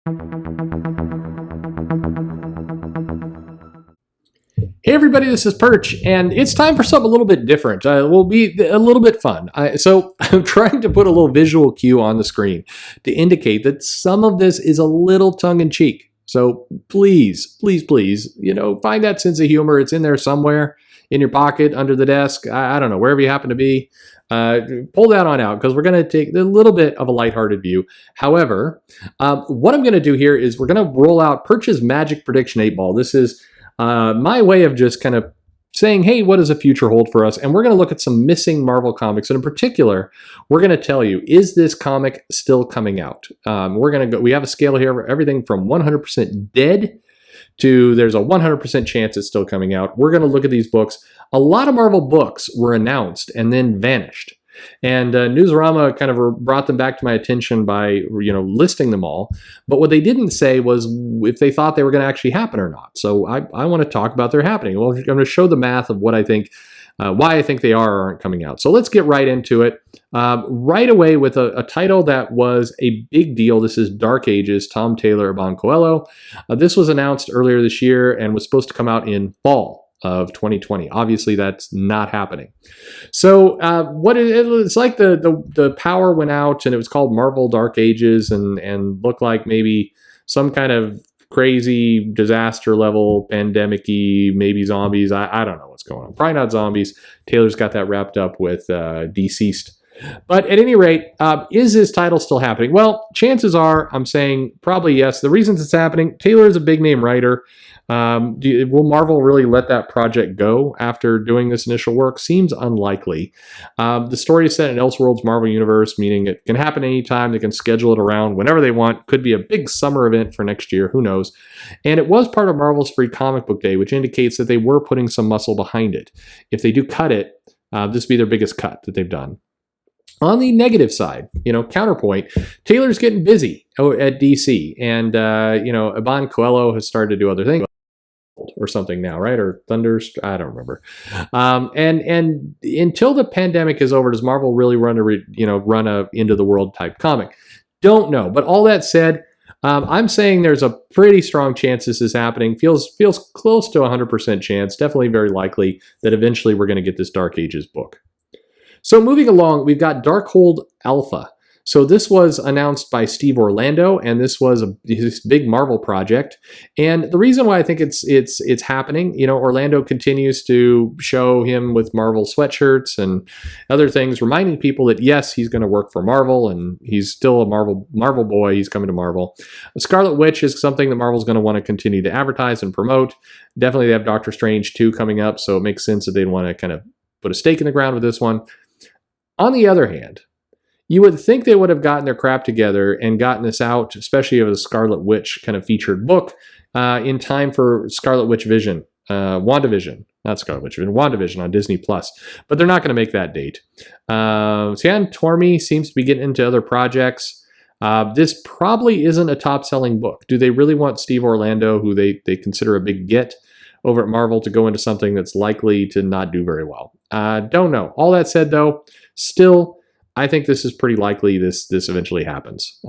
Hey everybody, this is Perch, and it's time for something a little bit different. Will be a little bit fun. So I'm trying to put a little visual cue on the screen to indicate that some of this is a little tongue-in-cheek. So please, please, please, find that sense of humor. It's in there somewhere, in your pocket, under the desk, I don't know, wherever you happen to be. Pull that on out, because we're going to take a little bit of a lighthearted view. However, what I'm going to do here is we're going to roll out Perch's Magic Prediction 8-Ball. This is my way of just kind of saying, hey, what does the future hold for us? And we're going to look at some missing Marvel comics. And in particular, we're going to tell you, is this comic still coming out? We have a scale here for everything from 100% dead to there's a 100% chance it's still coming out. We're going to look at these books. A lot of Marvel books were announced and then vanished. And Newsarama kind of brought them back to my attention by, listing them all. But what they didn't say was if they thought they were going to actually happen or not. So I want to talk about their happening. Well, I'm going to show the math of what I think, why I think they are or aren't coming out. So let's get right into it. Right away with a title that was a big deal. This is Dark Ages, Tom Taylor, Iban Coelho. This was announced earlier this year and was supposed to come out in fall of 2020. Obviously, that's not happening. So it's like the power went out, and it was called Marvel Dark Ages, and looked like maybe some kind of crazy disaster level, pandemic-y, maybe zombies. I don't know what's going on. Probably not zombies. Taylor's got that wrapped up with Deceased. But at any rate, is this title still happening? Well, chances are I'm saying probably yes. The reasons it's happening, Taylor is a big name writer. Will Marvel really let that project go after doing this initial work? Seems unlikely. The story is set in Elseworlds Marvel Universe, meaning it can happen anytime. They can schedule it around whenever they want. Could be a big summer event for next year. Who knows? And it was part of Marvel's Free Comic Book Day, which indicates that they were putting some muscle behind it. If they do cut it, this would be their biggest cut that they've done. On the negative side, counterpoint, Taylor's getting busy at DC, and Iban Coelho has started to do other things. Or something now, right? Or Thunders, I don't remember. And until the pandemic is over, does Marvel really run a into the world type comic? Don't know. But all that said, I'm saying there's a pretty strong chance this is happening. Feels close to 100% chance. Definitely very likely that eventually we're going to get this Dark Ages book. So moving along, we've got Darkhold Alpha. So this was announced by Steve Orlando, and this was this big Marvel project. And the reason why I think it's happening, Orlando continues to show him with Marvel sweatshirts and other things, reminding people that yes, he's going to work for Marvel, and he's still a Marvel boy. He's coming to Marvel. Scarlet Witch is something that Marvel's going to want to continue to advertise and promote. Definitely, they have Doctor Strange 2 coming up, so it makes sense that they'd want to kind of put a stake in the ground with this one. On the other hand, you would think they would have gotten their crap together and gotten this out, especially as a Scarlet Witch kind of featured book, in time for Scarlet Witch Vision, WandaVision, not Scarlet Witch Vision, WandaVision on Disney+. But they're not going to make that date. Cian Tomey seems to be getting into other projects. This probably isn't a top-selling book. Do they really want Steve Orlando, who they consider a big get over at Marvel, to go into something that's likely to not do very well? Don't know. All that said, though, still, I think this is pretty likely this eventually happens.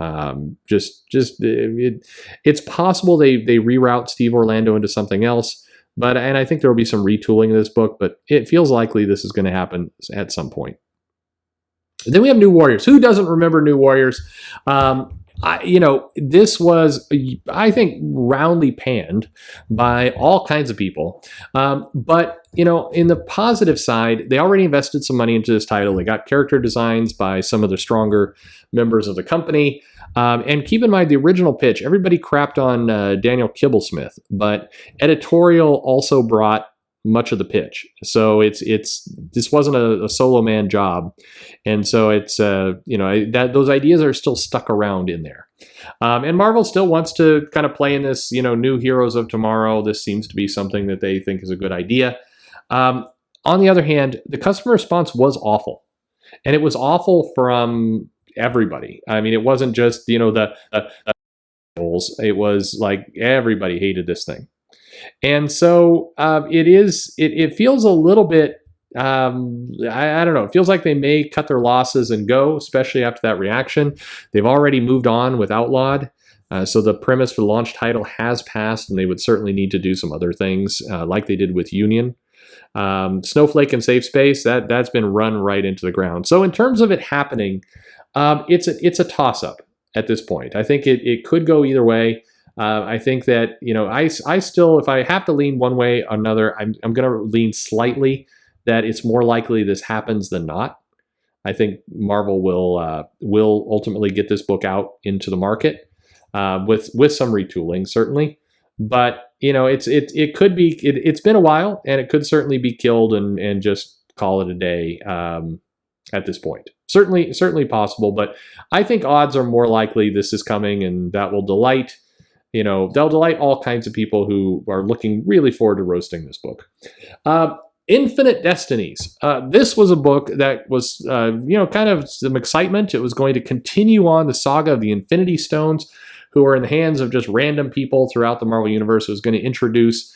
It's possible they reroute Steve Orlando into something else, and I think there will be some retooling of this book, but it feels likely this is going to happen at some point. Then we have New Warriors. Who doesn't remember New Warriors? This was, I think, roundly panned by all kinds of people. But in the positive side, they already invested some money into this title. They got character designs by some of the stronger members of the company. And keep in mind the original pitch. Everybody crapped on Daniel Kibblesmith, but editorial also brought much of the pitch. So this wasn't a solo man job, and so it's those ideas are still stuck around in there. And Marvel still wants to kind of play in this new heroes of tomorrow. This seems to be something that they think is a good idea. On the other hand, the customer response was awful, and it was awful from everybody. I mean, it wasn't just the it was like everybody hated this thing. And so it feels a little bit, I don't know, it feels like they may cut their losses and go, especially after that reaction. They've already moved on with Outlawed. So the premise for the launch title has passed, and they would certainly need to do some other things like they did with Union. Snowflake and Safe Space, that's been run right into the ground. So in terms of it happening, it's a toss-up at this point. I think it could go either way. I think that, I still, if I have to lean one way or another, I'm going to lean slightly that it's more likely this happens than not. I think Marvel will ultimately get this book out into the market with some retooling, certainly. But it could be. It's been a while, and it could certainly be killed and just call it a day at this point. Certainly possible, but I think odds are more likely this is coming, and that will delight. They'll delight all kinds of people who are looking really forward to roasting this book. Infinite Destinies. This was a book that was, kind of some excitement. It was going to continue on the saga of the Infinity Stones, who are in the hands of just random people throughout the Marvel Universe. It was going to introduce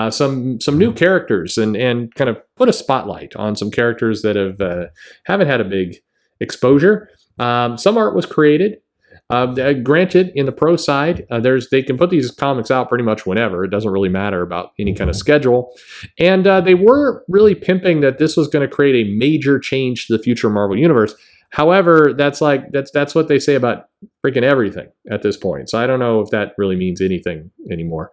some new characters and kind of put a spotlight on some characters that haven't had a big exposure. Some art was created. Granted, in the pro side, they can put these comics out pretty much whenever. It doesn't really matter about any kind of schedule. And they were really pimping that this was going to create a major change to the future Marvel Universe. However, that's what they say about freaking everything at this point. So I don't know if that really means anything anymore.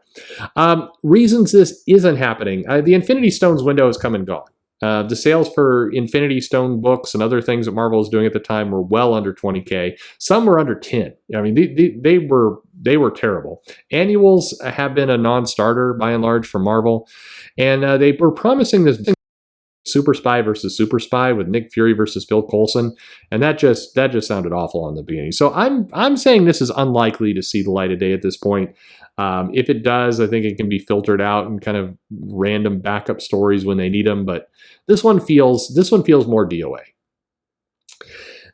Reasons this isn't happening. The Infinity Stones window has come and gone. The sales for Infinity Stone books and other things that Marvel was doing at the time were well under 20K. Some were under 10. I mean, they were terrible. Annuals have been a non-starter by and large for Marvel, and they were promising this Super Spy versus Super Spy with Nick Fury versus Phil Coulson, and that just sounded awful on the beginning. So I'm saying this is unlikely to see the light of day at this point. If it does, I think it can be filtered out and kind of random backup stories when they need them. But this one feels more DOA.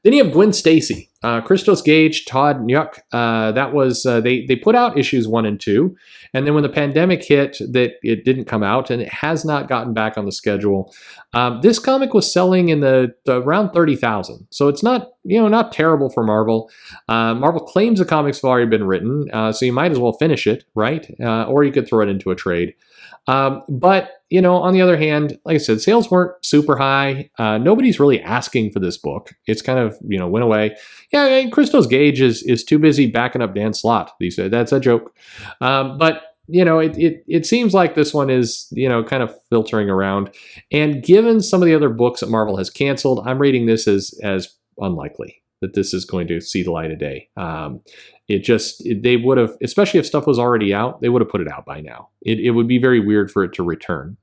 Then you have Gwen Stacy, Christos Gage, Todd Nyuk. That was they put out issues 1 and 2, and then when the pandemic hit, that it didn't come out, and it has not gotten back on the schedule. This comic was selling in the around 30,000, so it's not not terrible for Marvel. Marvel claims the comics have already been written, so you might as well finish it, right? Or you could throw it into a trade. But on the other hand, like I said, sales weren't super high. Nobody's really asking for this book. It's kind of, went away. Yeah, Christos Gage is too busy backing up Dan Slott these days. That's a joke. But, it seems like this one is, kind of filtering around. And given some of the other books that Marvel has canceled, I'm rating this as unlikely that this is going to see the light of day. They would have, especially if stuff was already out, they would have put it out by now. It would be very weird for it to return.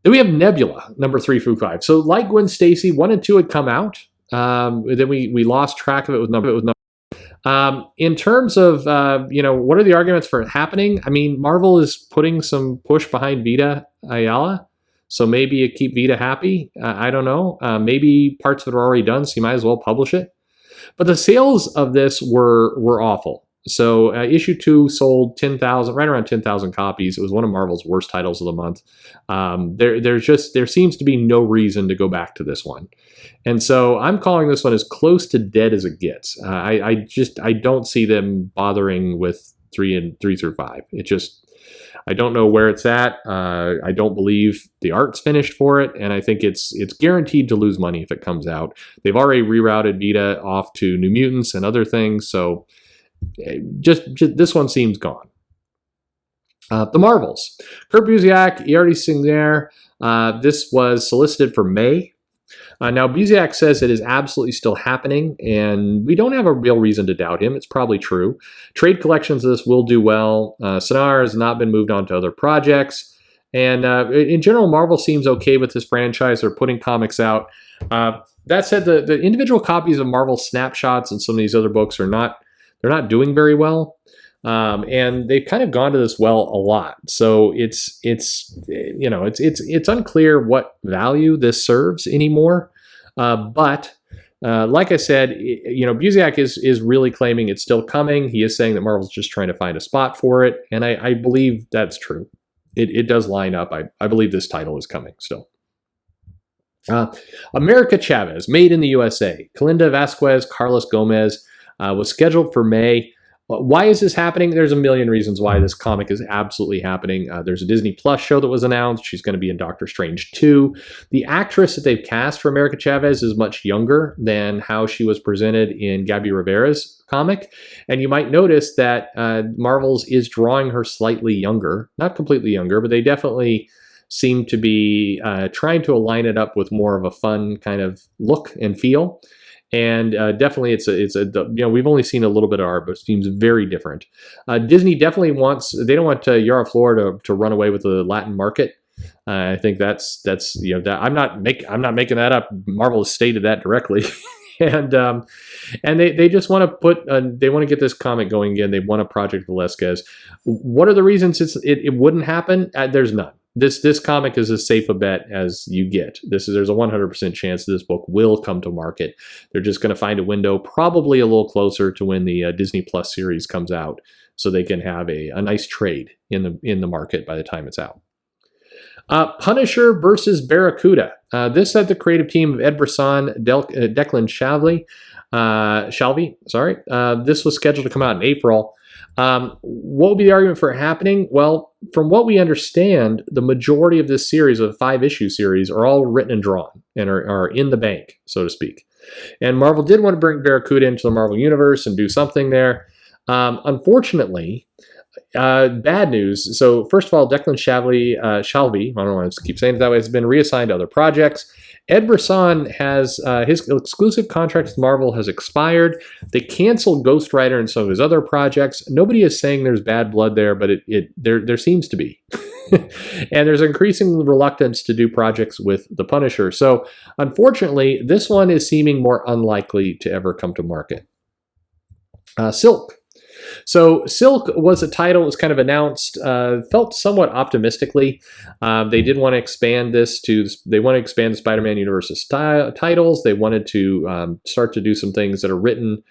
Then we have Nebula, number 3 through 5. So like Gwen Stacy, 1 and 2 had come out. Then we lost track of it with number. In terms of, what are the arguments for it happening? I mean, Marvel is putting some push behind Vita Ayala. So maybe you keep Vita happy. I don't know. Maybe parts of it are already done, so you might as well publish it. But the sales of this were awful. So issue 2 sold right around 10,000 copies. It was one of Marvel's worst titles of the month. There seems to be no reason to go back to this one. And so I'm calling this one as close to dead as it gets. I don't see them bothering with 3 through 5. I don't know where it's at. I don't believe the art's finished for it, and I think it's guaranteed to lose money if it comes out. They've already rerouted Vita off to New Mutants and other things, so just this one seems gone. The Marvels. Kurt Busiek, Yardi Singer. This was solicited for May. Now, Busiek says it is absolutely still happening, and we don't have a real reason to doubt him. It's probably true. Trade collections of this will do well. Sonar has not been moved on to other projects. And in general, Marvel seems okay with this franchise. They're putting comics out. That said, the individual copies of Marvel Snapshots and some of these other books they're not doing very well. And they've kind of gone to this well a lot. So it's unclear what value this serves anymore. But like I said, Busiek is really claiming it's still coming. He is saying that Marvel's just trying to find a spot for it. And I believe that's true. It does line up. I believe this title is coming still. America Chavez, Made in the USA. Kalinda Vasquez, Carlos Gomez. was scheduled for May. Why is this happening? There's a million reasons why this comic is absolutely happening. There's a Disney Plus show that was announced. She's going to be in Doctor Strange 2. The actress that they've cast for America Chavez is much younger than how she was presented in Gabby Rivera's comic. And you might notice that Marvel's is drawing her slightly younger. Not completely younger, but they definitely seem to be trying to align it up with more of a fun kind of look and feel. And definitely, it's a we've only seen a little bit of art, but it seems very different. Disney definitely they don't want Yara Flor to run away with the Latin market. I think that's I'm not making that up. Marvel has stated that directly, and they just want to they want to get this comic going again. They want a Project Velasquez. What are the reasons it wouldn't happen? There's none. This comic is as safe a bet as you get. There's a 100% chance this book will come to market. They're just going to find a window, probably a little closer to when the Disney Plus series comes out, so they can have a nice trade in the market by the time it's out. Punisher versus Barracuda. This had the creative team of Ed Brisson, Declan Shalvey. This was scheduled to come out in April. What would be the argument for it happening? Well, from what we understand, the majority of this series, of a 5-issue series, are all written and drawn and are in the bank, so to speak. And Marvel did want to bring Barracuda into the Marvel Universe and do something there. Unfortunately, bad news. So first of all, Declan Shalvey, I don't know why I keep saying it that way, has been reassigned to other projects. Ed Brisson has his exclusive contract with Marvel has expired. They canceled Ghost Rider and some of his other projects. Nobody is saying there's bad blood there, but there seems to be. And there's increasing reluctance to do projects with the Punisher. So unfortunately, this one is seeming more unlikely to ever come to market. Silk. So Silk was a title that was kind of announced, felt somewhat optimistically. They did want to expand they want to expand the Spider-Man universe's titles. They wanted to start to do some things that are written,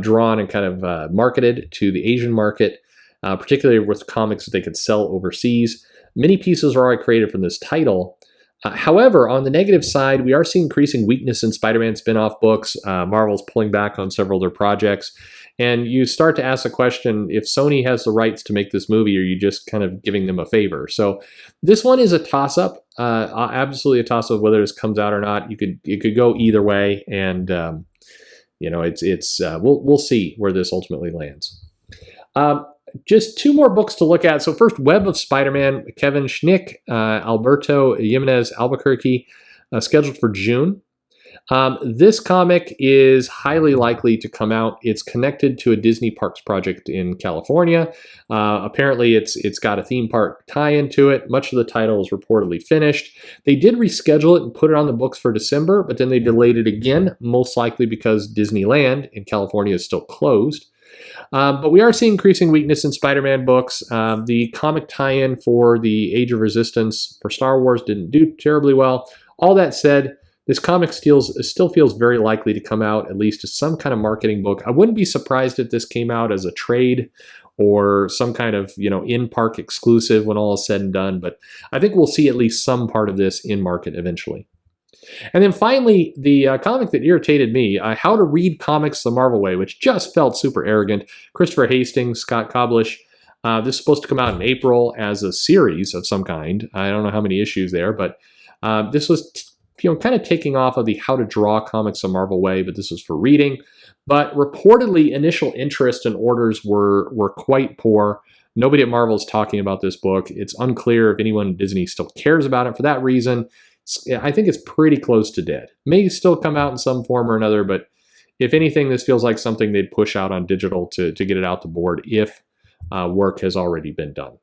drawn, and kind of marketed to the Asian market, particularly with comics that they could sell overseas. Many pieces are already created from this title. However, on the negative side, we are seeing increasing weakness in Spider-Man spin-off books. Marvel's pulling back on several of their projects. And you start to ask the question, if Sony has the rights to make this movie, are you just kind of giving them a favor? So this one is a toss-up, absolutely a toss-up whether this comes out or not. It could go either way, and we'll see where this ultimately lands. Just 2 more books to look at. So first, Web of Spider-Man, Kevin Schnick, Alberto Jimenez Albuquerque, scheduled for June. This comic is highly likely to come out. It's connected to a Disney Parks project in California. Apparently, it's got a theme park tie-in to it. Much of the title is reportedly finished. They did reschedule it and put it on the books for December, but then they delayed it again, most likely because Disneyland in California is still closed. But we are seeing increasing weakness in Spider-Man books. The comic tie-in for the Age of Resistance for Star Wars didn't do terribly well. All that said, this comic still feels very likely to come out at least as some kind of marketing book. I wouldn't be surprised if this came out as a trade or some kind of in-park exclusive when all is said and done. But I think we'll see at least some part of this in market eventually. And then finally, the comic that irritated me, How to Read Comics the Marvel Way, which just felt super arrogant. Christopher Hastings, Scott Koblish. This is supposed to come out in April as a series of some kind. I don't know how many issues there, but this was kind of taking off of the How to Draw Comics the Marvel Way, but this was for reading. But reportedly, initial interest and orders were quite poor. Nobody at Marvel is talking about this book. It's unclear if anyone at Disney still cares about it for that reason. I think it's pretty close to dead. May still come out in some form or another, but if anything, this feels like something they'd push out on digital to get it out the board if work has already been done.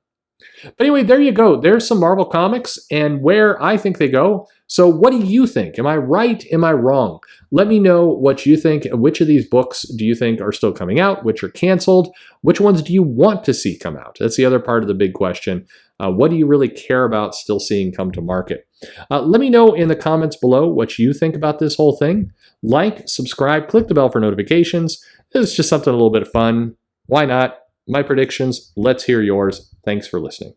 But anyway, there you go. There's some Marvel comics and where I think they go. So what do you think? Am I right? Am I wrong? Let me know what you think. Which of these books do you think are still coming out? Which are canceled? Which ones do you want to see come out? That's the other part of the big question. What do you really care about still seeing come to market? Let me know in the comments below what you think about this whole thing. Like, subscribe, click the bell for notifications. It's just something a little bit of fun. Why not? My predictions. Let's hear yours. Thanks for listening.